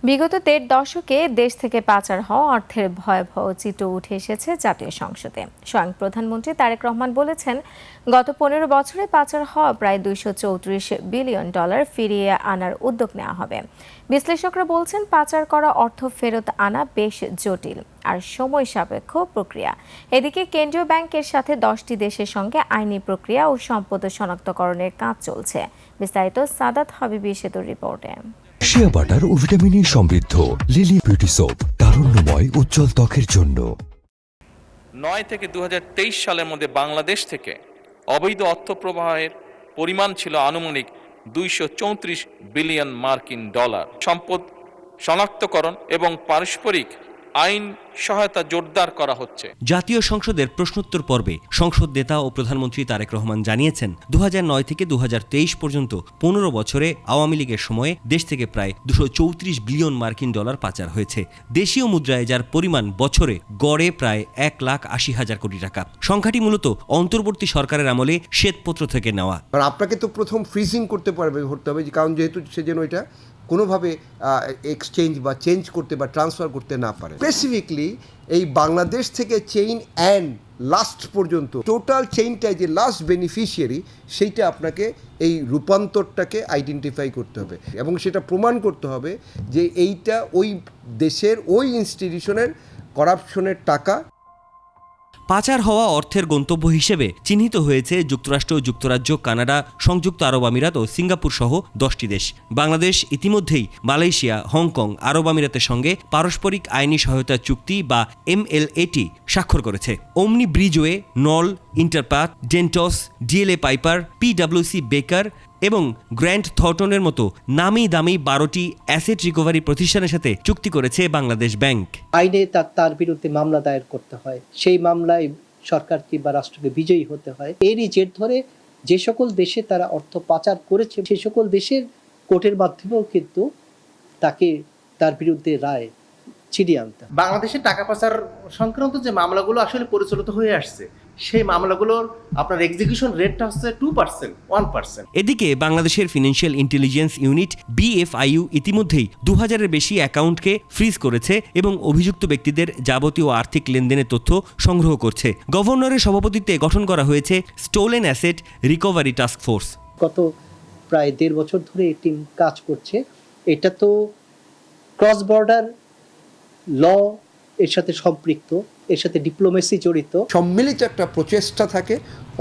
বিগত ১.৫ দশকে দেশ থেকে পাচার হওয়া অর্থের ভয়াবহ চিত্র উঠে এসেছে জাতীয় সংসদে। স্বয়ং প্রধানমন্ত্রী তারেক রহমান বলেছেন, গত ১৫ বছরে পাচার হওয়া প্রায় $২৩৪ বিলিয়ন ফিরিয়ে আনার উদ্যোগ নেওয়া হবে। বিশ্লেষকরা বলছেন, পাচার করা অর্থ ফেরত আনা বেশ জটিল আর সময় সাপেক্ষ প্রক্রিয়া। এদিকে কেন্দ্রীয় ব্যাংকের সাথে 10টি দেশের সঙ্গে আইনি প্রক্রিয়া ও সম্পদ শনাক্তকরণের কাজ চলছে। বিস্তারিত সাদাত হাবিবি সেতুর রিপোর্টে। শিয়া বাটার ও ভিটামিন সমৃদ্ধ লিলি বিউটি সোপ, তারুণ্যময় উজ্জ্বল ত্বকের জন্য। 9 থেকে 2023 সালের মধ্যে বাংলাদেশ থেকে অবৈধ অর্থ প্রবাহের পরিমাণ ছিল আনুমানিক $234 বিলিয়ন। সম্পদ শনাক্তকরণ এবং পারস্পরিক আইন সহায়তা জোরদার করা হচ্ছে। জাতীয় সংসদের প্রশ্নোত্তর পর্বে সংসদ নেতা ও প্রধানমন্ত্রী তারেক রহমান জানিয়েছেন, 2009 থেকে 2023 পর্যন্ত 15 বছরে আওয়ামী লীগের সময়ে দেশ থেকে প্রায় $234 বিলিয়ন পাচার হয়েছে। দেশীয় মুদ্রায় যার পরিমাণ বছরে গড়ে প্রায় 1,80,000 কোটি টাকা। সংখ্যাটি মূলত অন্তর্বর্তী সরকারের আমলে শ্বেতপত্র থেকে নেওয়া। আপনাকে তো প্রথম ফ্রিজিং করতে হবে, কারণ যেহেতু সে যেন এটা কোনোভাবে এক্সচেঞ্জ বা চেঞ্জ করতে বা ট্রান্সফার করতে না পারে। স্পেসিফিকলি এই বাংলাদেশ থেকে চেইন অ্যান্ড লাস্ট পর্যন্ত টোটাল চেইনটায় যে লাস্ট বেনিফিশিয়ারি, সেইটা আপনাকে এই রূপান্তরটাকে আইডেন্টিফাই করতে হবে এবং সেটা প্রমাণ করতে হবে যে এইটা ওই দেশের ওই ইনস্টিটিউশনের করাপশনের টাকা। পাচার হওয়া অর্থের গন্তব্য হিসেবে চিহ্নিত হয়েছে যুক্তরাষ্ট্র, যুক্তরাজ্য, কানাডা, সংযুক্ত আরব আমিরাত ও সিঙ্গাপুর সহ 10টি দেশ। বাংলাদেশ ইতিমধ্যেই মালয়েশিয়া, হংকং, আরব আমিরাতের সঙ্গে পারস্পরিক আইনি সহায়তা চুক্তি বা MLAT স্বাক্ষর করেছে। ওমনি ব্রিজওয়ে, নল, ইন্টারপাথ, ডেন্টস, DLA পাইপার, PwC বেকার এবং গ্র্যান্ড থর্টনের মতো নামি দামি 12টি অ্যাসেট রিকভারি প্রতিষ্ঠানের সাথে চুক্তি করেছে বাংলাদেশ ব্যাংক। আইনে তার বিরুদ্ধে মামলা দায়ের করতে হয়, সেই মামলায় সরকারকে বা রাষ্ট্রকে বিজয়ী হতে হয়। এরই জের ধরে যে সকল দেশে তারা অর্থ পাচার করেছে, সেই সকল দেশের কোর্টের মাধ্যমেও কিন্তু তার বিরুদ্ধে রায় ছিনিয়ে আনতে। বাংলাদেশের টাকা পাচার সংক্রান্ত যে মামলাগুলো আসলে পরিচালিত হয়ে আসছে, সেই মামলাগুলোর আপনার এক্সিকিউশন রেটটা হচ্ছে 2%, 1%। এদিকে বাংলাদেশের ফিনান্সিয়াল ইন্টেলিজেন্স ইউনিট BFIU ইতিমধ্যেই 2000-এর বেশি অ্যাকাউন্টকে ফ্রিজ করেছে এবং অভিযুক্ত ব্যক্তিদের যাবতীয় আর্থিক লেনদেনের তথ্য সংগ্রহ করছে। গভর্নরের সভাপতিত্বে গঠন করা হয়েছে stolen asset recovery task force. গত প্রায় 1.5 বছর ধরে এই টিম কাজ করছে। এটা তো ক্রস বর্ডার ল এর সাথে সম্পৃক্ত, এর সাথে ডিপ্লোমেসি জড়িত। সম্মিলিত একটা প্রচেষ্টা থাকে,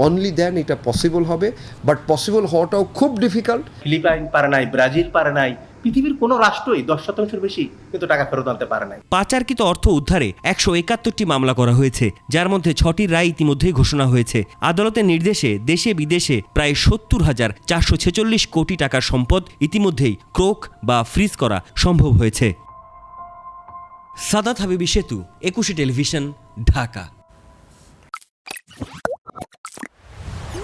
অনলি দেন এটা পসিবল হবে, বাট পসিবল হওয়াটাও খুব ডিফিকাল্ট। ফিলিপাইন পারে নাই, ব্রাজিল পারে নাই, পৃথিবীর কোনো রাষ্ট্রই 10%-এর বেশি কিন্তু টাকা ফেরত আনতে পারে নাই। পাচারকৃত অর্থ উদ্ধারে 171টি মামলা করা হয়েছে, যার মধ্যে 6টির রায় ইতিমধ্যেই ঘোষণা হয়েছে। আদালতের নির্দেশে দেশে বিদেশে প্রায় 70,446 কোটি টাকার সম্পদ ইতিমধ্যেই ক্রোক বা ফ্রিজ করা সম্ভব হয়েছে। সাদাত হাবিবি সেতু, 21 টেলিভিশন, ঢাকা।